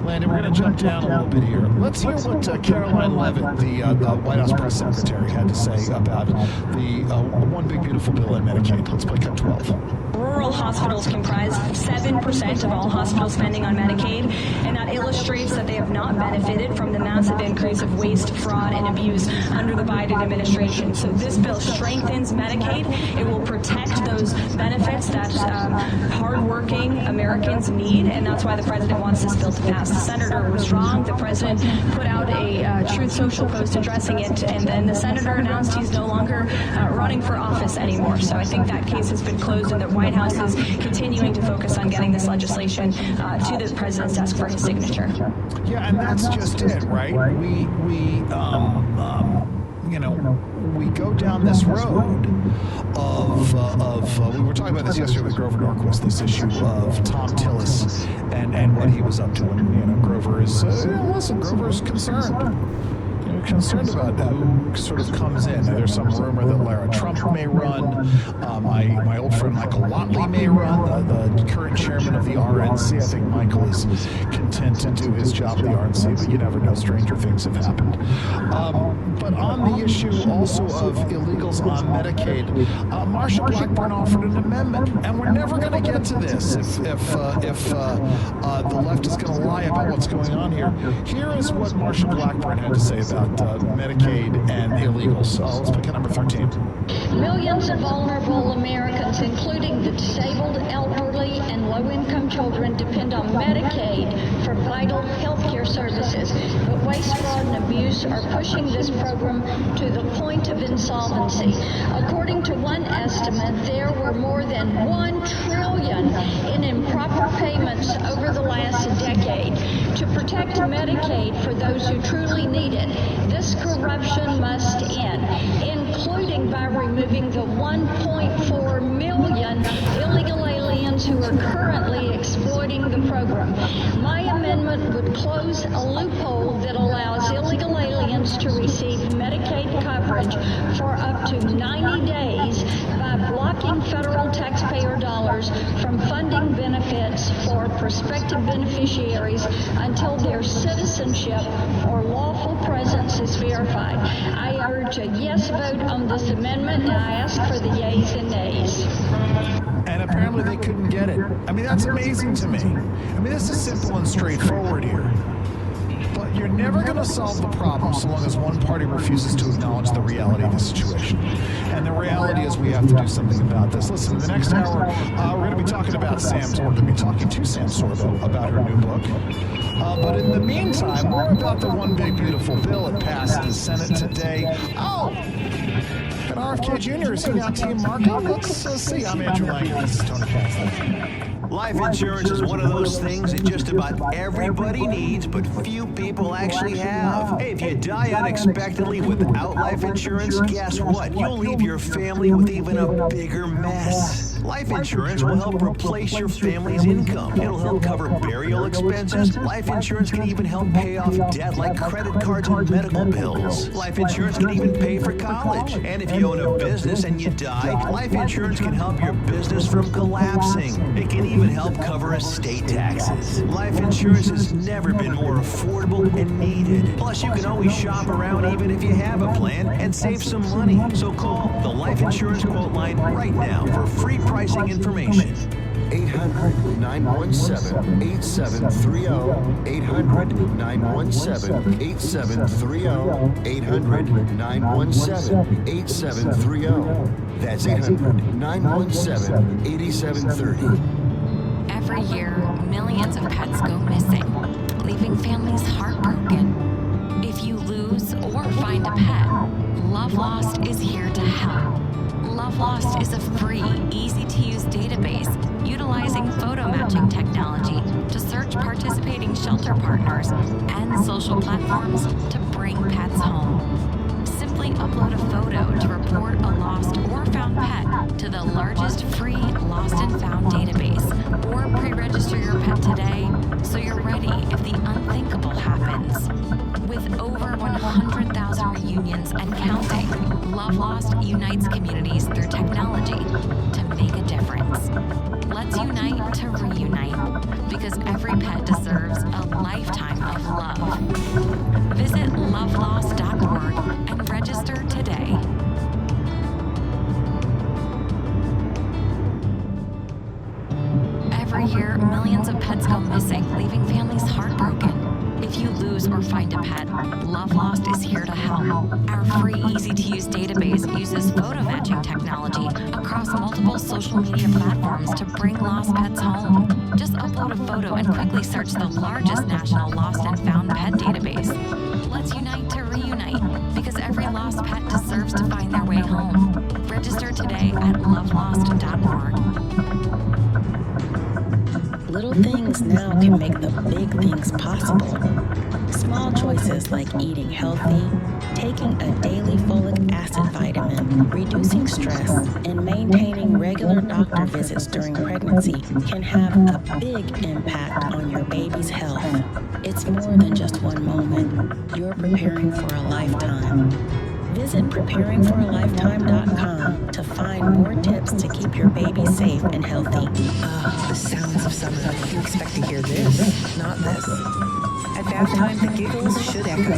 Landon, we're going to jump down a little bit here. Let's hear what Caroline Leavitt, the White House press secretary, had to say about the One Big Beautiful Bill in Medicaid. Let's play cut 12. Rural hospitals comprise 7% of all hospital spending on Medicaid, and that illustrates that they have not benefited from the massive increase of waste, fraud, and abuse under the Biden administration. So this bill strengthens Medicaid. It will protect those benefits that hardworking Americans need, and that's why the president wants this bill to pass. The senator was wrong. The president put out a Truth Social post addressing it, and then the senator announced he's no longer running for office anymore. So I think that case has been closed, and the White House is continuing to focus on getting this legislation to the president's desk for his signature. Yeah, and that's just it, right? We go down this road of we were talking about this yesterday with Grover Norquist, this issue of Tom Tillis and what he was up to. And Grover is Grover is concerned about who sort of comes in. There's some rumor that Lara Trump may run. My old friend Michael Watley may run, the current chairman of the RNC. I think Michael is content to do his job at the RNC, but you never know, stranger things have happened. But on the issue also of illegals on Medicaid, Marsha Blackburn offered an amendment, and we're never going to get to this if the left is going to lie about what's going on here. Here is what Marsha Blackburn had to say about Medicaid and illegals. Let's pick a number 13. Millions of vulnerable Americans, including the disabled, elderly, and low-income children, depend on Medicaid for vital health care services. But waste, fraud, and abuse are pushing this program to the point of insolvency. According to one estimate, there were more than $1 trillion in improper payments over the last decade. To protect Medicaid for those who truly need it, this corruption must end, including by removing the 1.4 million illegal aliens who are currently exploiting the program. My amendment would close a loophole that allows illegal aliens to receive Medicaid coverage for up to 90 days by blocking federal taxpayer dollars from funding benefits for prospective beneficiaries until their citizenship or lawful presence is verified. I urge a yes vote on this amendment, and I ask for the yeas and nays. And apparently they couldn't get it. I mean, that's amazing to me. I mean, this is simple and straightforward here. But you're never going to solve the problem so long as one party refuses to acknowledge the reality of the situation. And the reality is we have to do something about this. Listen, in the next hour, we're going to be talking about We're going to be talking to Sam Sorbo about her new book. But in the meantime, more about the One Big Beautiful Bill. It passed the Senate today. Oh! And RFK Jr. is he now Team Marco? Let's see. I'm Andrew Lang. This is Tony Cass. Life insurance is one of those things that just about everybody needs, but few people actually have. Hey, if you die unexpectedly without life insurance, guess what? You'll leave your family with even a bigger mess. Life insurance will help replace your family's income. It'll help cover burial expenses. Life insurance can even help pay off debt like credit cards and medical bills. Life insurance can even pay for college. And if you own a business and you die, life insurance can help your business from collapsing. It can even help cover estate taxes. Life insurance has never been more affordable and needed. Plus, you can always shop around even if you have a plan and save some money. So call the Life Insurance Quote Line right now for free pricing information. 800-917-8730. 800-917-8730. 800-917-8730. That's 800-917-8730. Every year, millions of pets go missing, leaving families heartbroken. If you lose or find a pet, Love Lost is here to help. Love Lost is a free, easy-to-use database utilizing photo matching technology to search participating shelter partners and social platforms to bring pets home. Simply upload a photo to report a lost or found pet to the largest free lost and found database, or pre-register your pet today so you're ready if the unthinkable happens. With over 100,000 reunions and counting, Love Lost unites communities through technology to make a difference. Let's unite to reunite, because every pet deserves a lifetime of love. Visit lovelost.org and register today. Every year, millions of pets go missing, leaving families heartbroken. If you lose or find a pet, Love Lost is here to help. Our free, easy-to-use database uses photo matching technology across multiple social media platforms to bring lost pets home. Just upload a photo and quickly search the largest national lost and found pet database. Let's unite to reunite, because every lost pet deserves to find their way home. Register today at lovelost.org. Little things now can make the big things possible. Small choices like eating healthy, taking a daily folic acid vitamin, reducing stress, and maintaining regular doctor visits during pregnancy can have a big impact on your baby's health. It's more than just one moment. You're preparing for a lifetime. Visit preparingforalifetime.com to find more tips to keep your baby safe and healthy. The sounds of summer. You expect to hear this, not this. At bath time, the giggles should echo,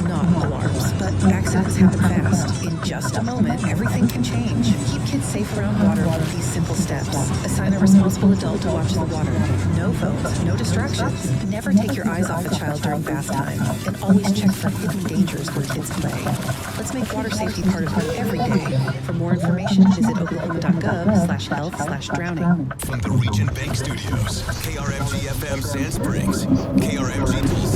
not alarms. But accidents happen fast. In just a moment, everything can change. Keep kids safe around water with these simple steps. Assign a responsible adult to watch the water. No phones, no distractions. Never take your eyes off a child during bath time. And always check for hidden dangers where kids play. Let's make water safety part of every day. For more information, visit oklahoma.gov/health/drowning. From the Region Bank Studios, KRMG FM Sand Springs, KRMG Tulsa.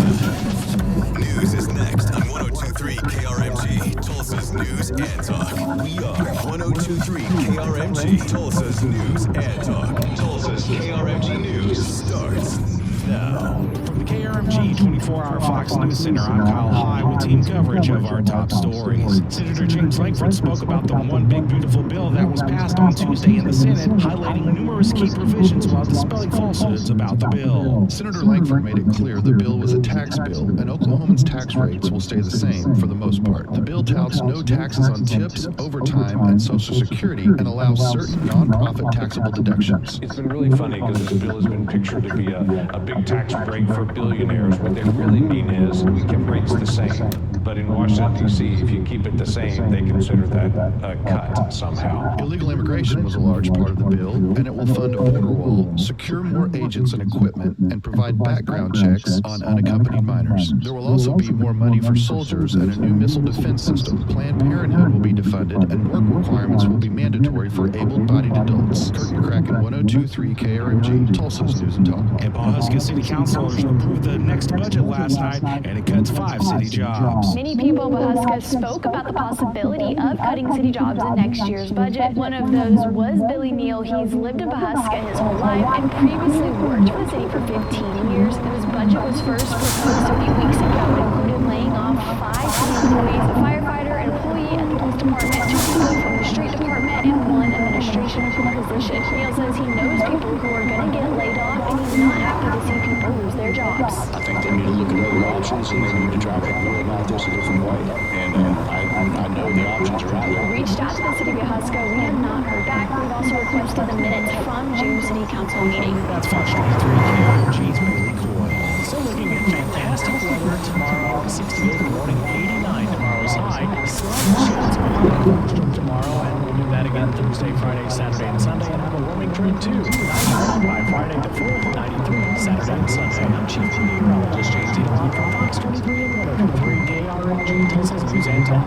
News is next on 102.3 KRMG, Tulsa's News and Talk. We are 102.3 KRMG, Tulsa's News and Talk. Tulsa's KRMG News starts now. From the KRMG 24-hour Fox News Center, I'm Kyle High with team coverage of our top stories. Senator James Lankford spoke about the One Big Beautiful Bill that was passed on Tuesday in the Senate, highlighting numerous key provisions while dispelling falsehoods about the bill. Senator Lankford made it clear the bill was a tax bill, and Oklahomans' tax rates will stay the same for the most part. The bill touts no taxes on tips, overtime, and Social Security, and allows certain nonprofit taxable deductions. It's been really funny because this bill has been pictured to be a big tax break for billionaires. What they really mean is we kept rates the same. But in Washington, D.C., if you keep it the same, they consider that a cut somehow. Illegal immigration was a large part of the bill, and it will fund a border wall, secure more agents and equipment, and provide background checks on unaccompanied minors. There will also be more money for soldiers and a new missile defense system. Planned Parenthood will be defunded, and work requirements will be mandatory for able-bodied adults. Kurt McCracken, 102.3 KRMG, Tulsa's News and Talk. And Pawhuska City Councilors approved the next budget last night, and it cuts 5 city jobs. Many people in Pawhuska spoke about the possibility of cutting city jobs in next year's budget. One of those was Billy Neal. He's lived in Pawhuska his whole life and previously worked for the city for 15 years. His budget was first proposed a few weeks ago. It included laying off 5 city employees, a firefighter, an employee at the police department, 2 people from the street department, and 1 administration position. Neal says he knows people who are going to get laid off, and he's not happy to see people lose their jobs. I think they need to look at other options, and they need to try to go about this a different way. And I know the options are out there. We reached out to the city of Huska. We have not heard back. We've also requested the minutes from June City Council meeting. That's Fox 23 KRMG's Bailey Coy. Still looking at fantastic weather tomorrow. 68 in the morning, 89 tomorrow's high. Some chance of thunderstorm tomorrow, and we'll do that again Thursday, Friday, Saturday, and Sunday, and have a warming trend too. 91 by Friday the 4th, 93 Saturday and Sunday. I'm Chief Meteorologist James Edelon from Fox 23 and 103 KRMG, Tulsa's News and Talk.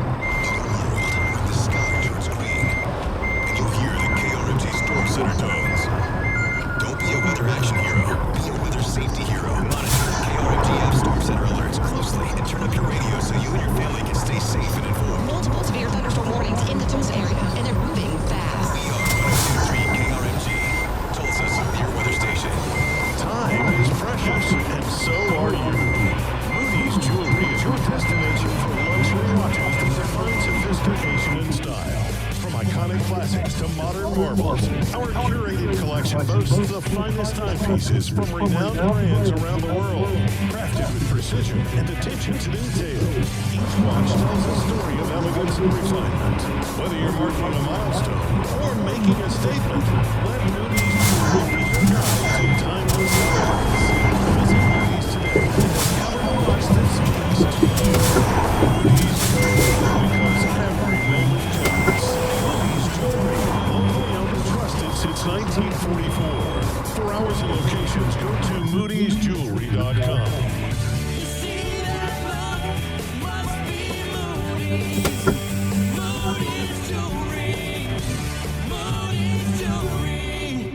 The sky turns green, and you'll hear the KRMG Storm Center tones. Don't be a weather action hero. Be a weather safety hero. Monitor KRMG app Storm Center alerts closely and turn up your radio so you and your family can stay safe and informed. Multiple severe thunderstorm warnings in the Tulsa area, and they're moving fast. We are 102.3 KRMG, Tulsa's severe weather station. Time is precious, and so are you. Moody's Jewelry is your destination for luxury watches that define sophistication and style. From iconic classics to modern marvels, our curated collection boasts the finest timepieces from renowned brands around the world, crafted with precision and attention to detail. Each watch tells a story of elegance and refinement. Whether you're marking a milestone or making a statement, let Moody's Jewelry be your guide to timeless elegance. Visit Moody's today and discover the watch that speaks to you. Moody's Jewelry, because every moment counts. Moody's Jewelry, locally owned and trusted since 1944. For hours and locations, go to moodysjewelry.com.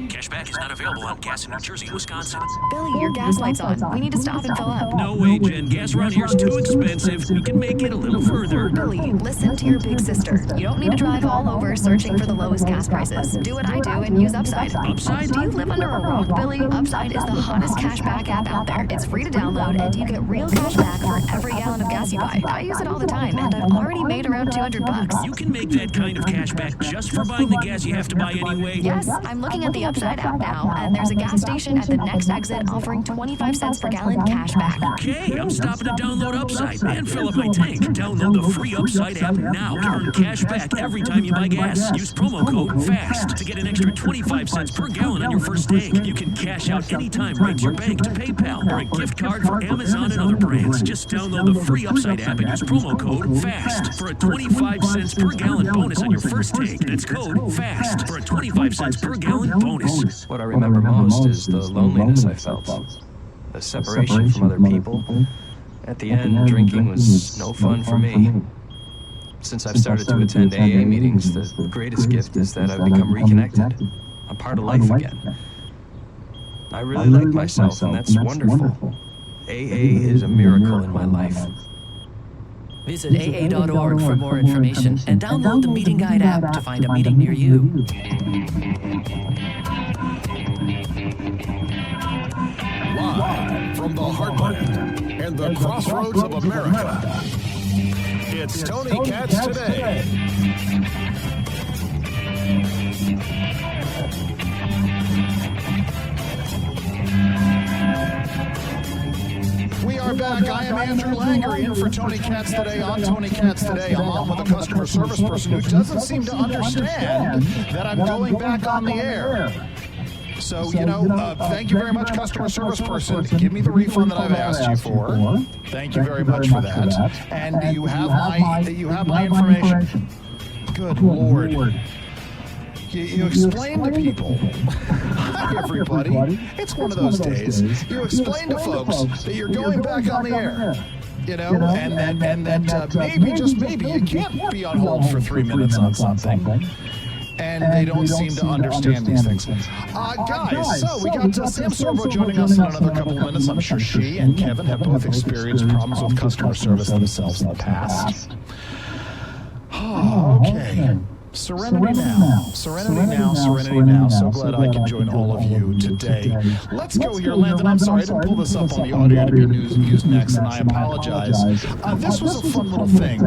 Cashback is not available on gas in New Jersey and Wisconsin. Billy, your gas light's on. We need to stop and fill up. No way, Jen. Gas around here is too expensive. We can make it a little further. Billy, listen to your big sister. You don't need to drive all over searching for the lowest gas prices. Do what I do and use Upside. Upside? Do you live under a rock, Billy? Upside is the hottest cashback app out there. It's free to download, and you get real cash back for every gallon of gas you buy. I use it all the time, and I've already made around $200. You can make that kind of cash back just for buying the gas you have to buy anyway? Yes, I'm looking at the Upside app now, and there's a gas station at the next exit offering 25 cents per gallon cash back. Okay, I'm stopping to download Upside and fill up my tank. Download the free Upside app now to earn cash back every time you buy gas. Use promo code FAST to get an extra 25 cents per gallon on your first tank. You can cash out anytime right to your bank, to PayPal, or a gift card for Amazon and other brands. Just download the free Upside app and use promo code FAST for a 25 cents per gallon bonus on your first tank. That's code FAST for a 25 cents per gallon bonus. What I remember most is the loneliness I felt, the separation from other people. At the end, drinking was no fun for me. Since I've started to attend AA meetings, the greatest gift is that I've become reconnected. I'm part of life again. I really like myself, and that's wonderful. AA is a miracle in my life. Visit AA.org for more information and download the Meeting Guide app to find a meeting near you. Live from the heartland and the crossroads of America, it's Tony Katz Today. We are back. I am Andrew Langer in for Tony Katz Today on Tony Katz Today. I'm on with a customer service person who doesn't seem to understand that I'm going back on the air. So, thank you very much, customer service person. Give me the refund that I've asked you for. Thank you very much for that. And you have my information. Good Lord. You explain to people, hi everybody, it's one of those days, you explain to folks that you're going back on the air, and that maybe, just maybe, you can't be on hold for 3 minutes on something. And they don't seem to understand these things. Guys, so we got Sam Sorbo joining us in another couple of minutes. I'm sure she and Kevin have both experienced problems with customer service themselves in the past. Okay. Serenity now. Serenity now. Serenity now. So glad I can join all of you today. Let's go here, Landon. I'm sorry, I didn't pull this up on the audio to be used next, and I apologize. This was a fun little thing.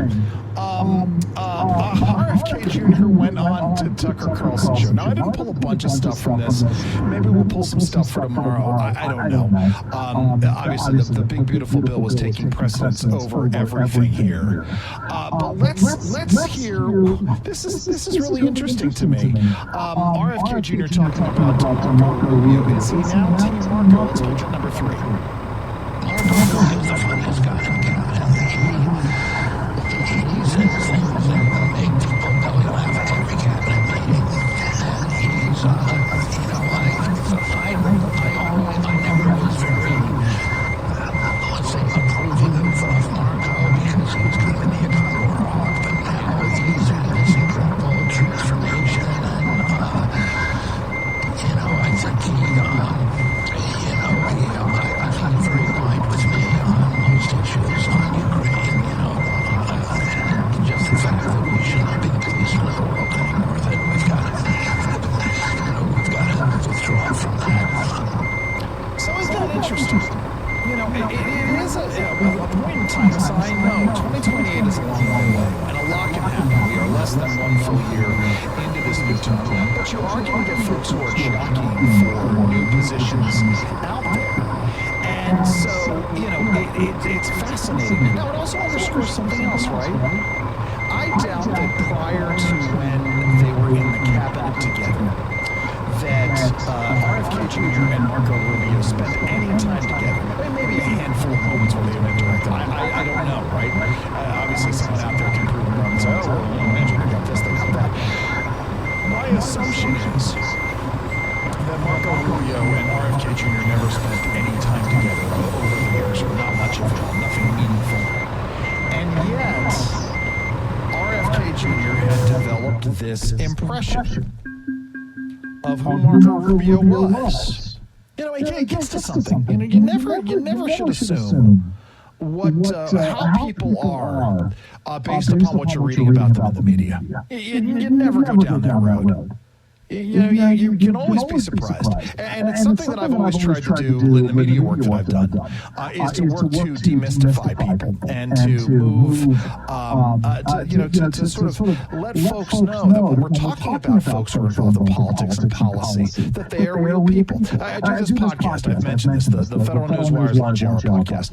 RFK Jr. went on to Tucker Carlson show. Now, I didn't pull a bunch of stuff from this. Maybe we'll pull some stuff for tomorrow. I don't know. Obviously, the big, beautiful bill was taking precedence over everything here. But let's hear. This is really interesting to me. RFK Jr. talking about Marco Rubio. Is he now Team Marco? Let's put your number 3. Marco is the funniest guy in Canada. He says things that make people belly laugh at every cabinet meeting. And he's, I never was very, let's say, approving of Marco because he was kind of in the economy hawk, but now he's had this incredible transformation, and I think he's very aligned with me on most issues on Ukraine, just the fact that we should not be the policemen of the world anymore, that we've got to withdraw from that. So is that interesting? It is a point in time. So I know 2028 is a long way away, and a lot can happen. We are less than 1 full year into this new term, but you are going to get folks who are jockeying for new positions out there. And so, it's fascinating. Now, it also underscores something else, right? I doubt that prior to when they were in the cabinet together, that RFK Jr. and Marco Rubio spent any time together. Maybe a handful of moments where they went direct. I don't know, right? Obviously, someone out there can prove it wrong and say, Andrew, they got this, they got that. My assumption is that Marco Rubio and RFK Jr. never spent any time together over the years, or not much of it all, nothing meaningful. And yet, RFK Jr. had developed this impression of who Marco Rubio was. It gets to something. You never should assume how people are based upon what you're reading about them in the media. You never go down that road. You can always be surprised. And it's something that I've always tried to do in the media work that I've done, is to work to demystify people and to move, to sort of let folks know that when we're talking about folks who are involved in politics and policy, that they are real people. I do this podcast. I've mentioned this, the Federal Newswire's Lunch Hour podcast.